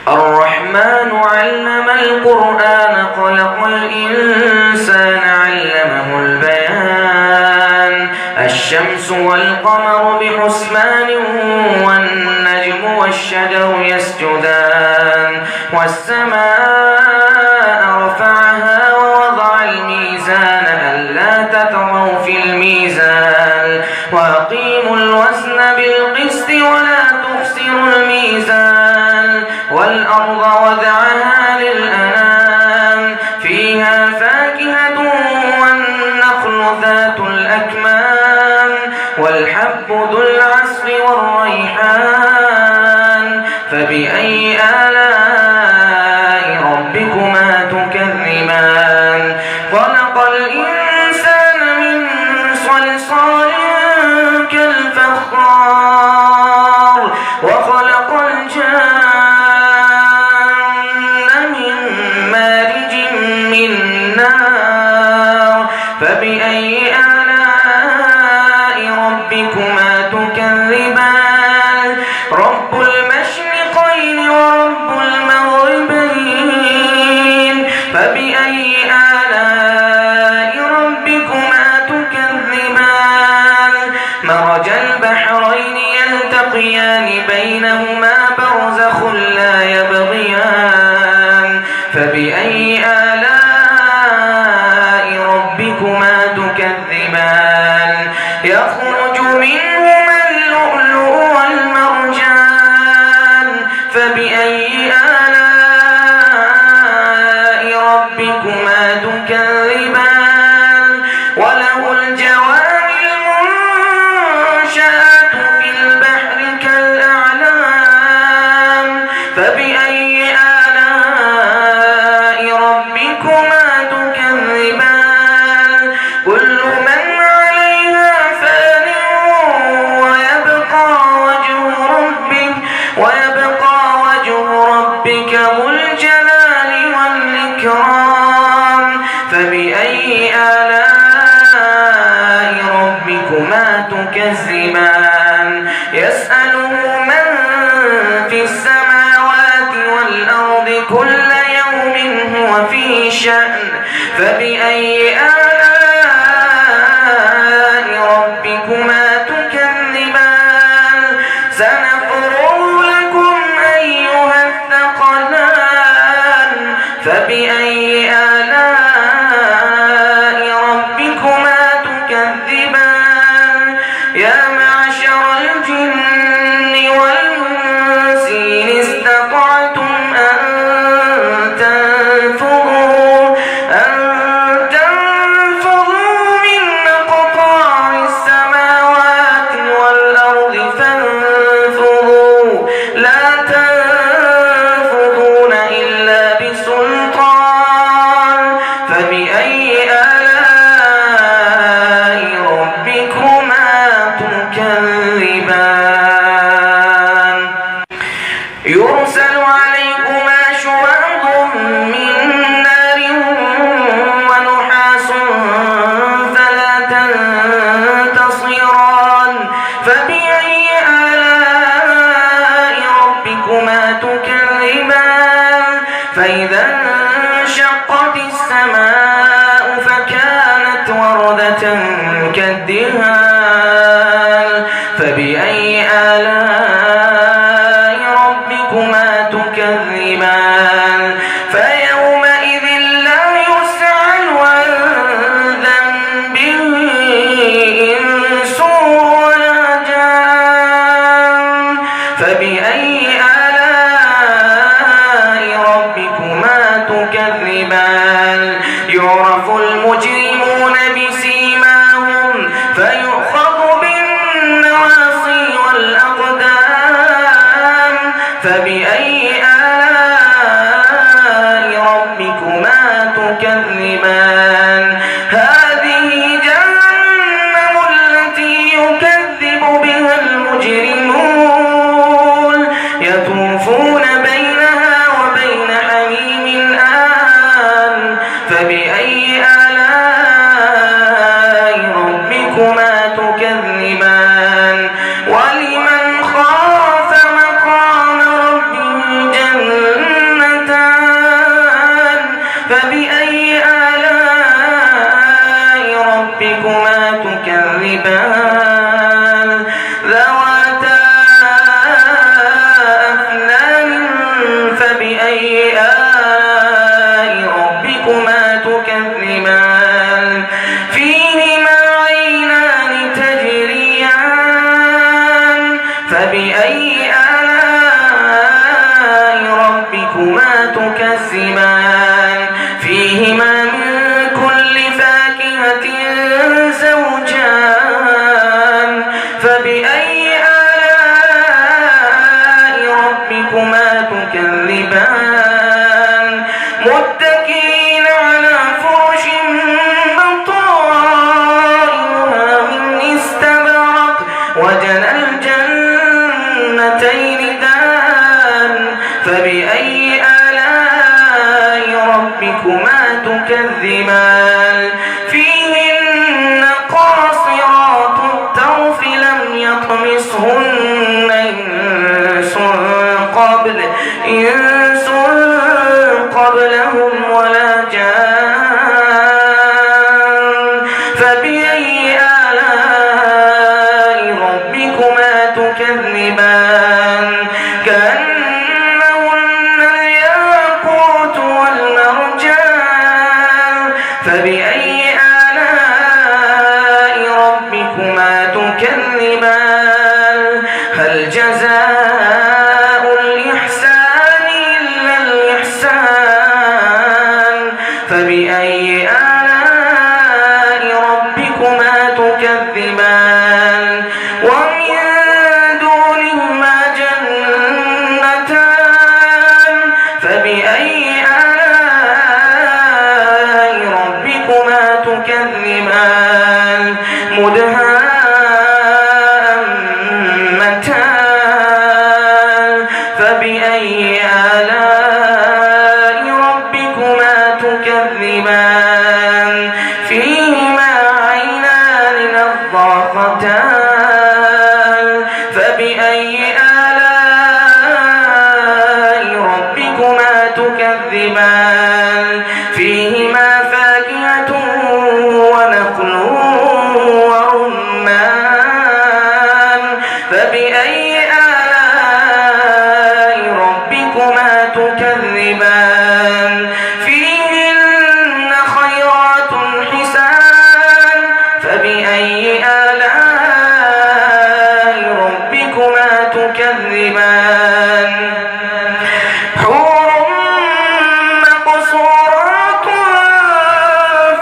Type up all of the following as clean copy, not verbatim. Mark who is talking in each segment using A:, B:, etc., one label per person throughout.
A: الرحمن علم القرآن خلق الإنسان علمه البيان الشمس والقمر بحسبان والنجم والشجر يسجدان والسماء رفعها ووضع الميزان ألا تطغوا في الميزان وأقيموا الوزن بالقسط ولا تخسروا الميزان والأرض وضعها للأنام فيها فاكهة والنخل ذات الأكمام والحب ذو العصف والريحان فبأي آلاء ربكما تكذبان خلق الإنسان من صلصال كالفخار وخلق الجان من مارج من نار فبأي آلاء ربكما تكذبان رب المشرقين ورب المغربين فبأي آلاء ربكما تكذبان مرج البحرين يلتقيان بينهما برزخ لا يبغيان فبأي آلاء ربكما تكذبان يخرج منهما اللؤلؤ والمرجان فبأي آلاء ربكما تكذبان وله الجوار المنشآت في البحر كالأعلام فبأي آلاء ربكما تكذبان كل من عليها فان ويبقى وجه ربك ذو الجلال والإكرام فبأي آلاء ربكما تكذبان يسأله من في السماوات والأرض كل يوم هو في شأن فبأي آلاء ربكما تكذبان سنفرغ لكم أيها الثقلان فبأي آلاء ربكما تكذبان يا معشر الجن والإنس إن استطعتم أن تنفذوا من أقطار السماوات والأرض فانفذوا لا تنفذون إلا بسلطان فبأي آلاء ربكما تكذبان يرسل عليكما شواظ من نار ونحاس فلا تنتصران فبأي آلاء ربكما تكذبان فإذا انشقت السماء فكانت وردة كالدهان فبأي آلاء ربكما تكذبان فيومئذ لا يسأل عن ذنبه إنس ولا جان فبأي آلاء ربكما تكذبان يعرف المجرمون بسيماهم فيؤخذ بالنواصي والأقدام فبأي آلاء ربكما تكذبان هذه جهنم التي يكذب بها المجرمون يطوفون بينها وبين حميم آن فبأي آلاء ربكما تكذبان ولمن خاف مقام ربه جنتان تكذبان ذواتا أفنان فبأي آلاء ربكما تكذبان فيهما عينان تجريان فبأي آلاء ربكما تكذبان فيهما من كل فاكهة زوجان فبأي آلاء ربكما تكذبان متكئين على فرش بطائنها من استبرق وجنى الجنتين دان فبأي آلاء ربكما تكذبان فيهن قاصرات الطرف لم يطمثهن إنس قبلهم ولا جان فبأي آلاء ربكما تكذبان كأنهن الياقوت والمرجان فبأي آلاء ربكما تكذبان هل جزاء الإحسان إلا الإحسان فبأي آلاء ربكما تكذبان ومن دونهما جنتان فبأي آلاء ربكما تكذبان مدهامتان فبأي آلاء ربكما تكذبان فيهما عينان نضاختان فبأي آلاء ربكما تكذبان فيهما فاكهة ونخل ورمان فبأي آلاء ربكما تكذبان فيهن خيرات حسان فبأي آلاء ربكما تكذبان حور مقصورات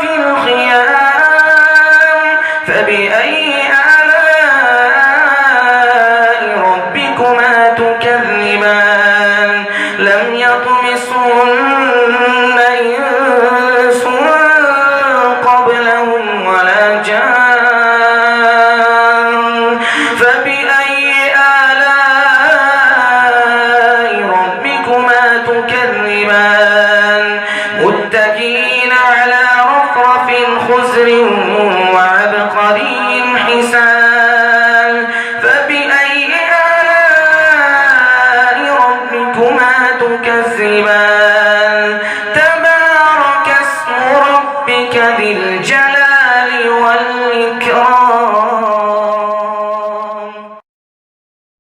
A: في الخيام فبأي آلاء ربكما تكذبان لم يطمثهن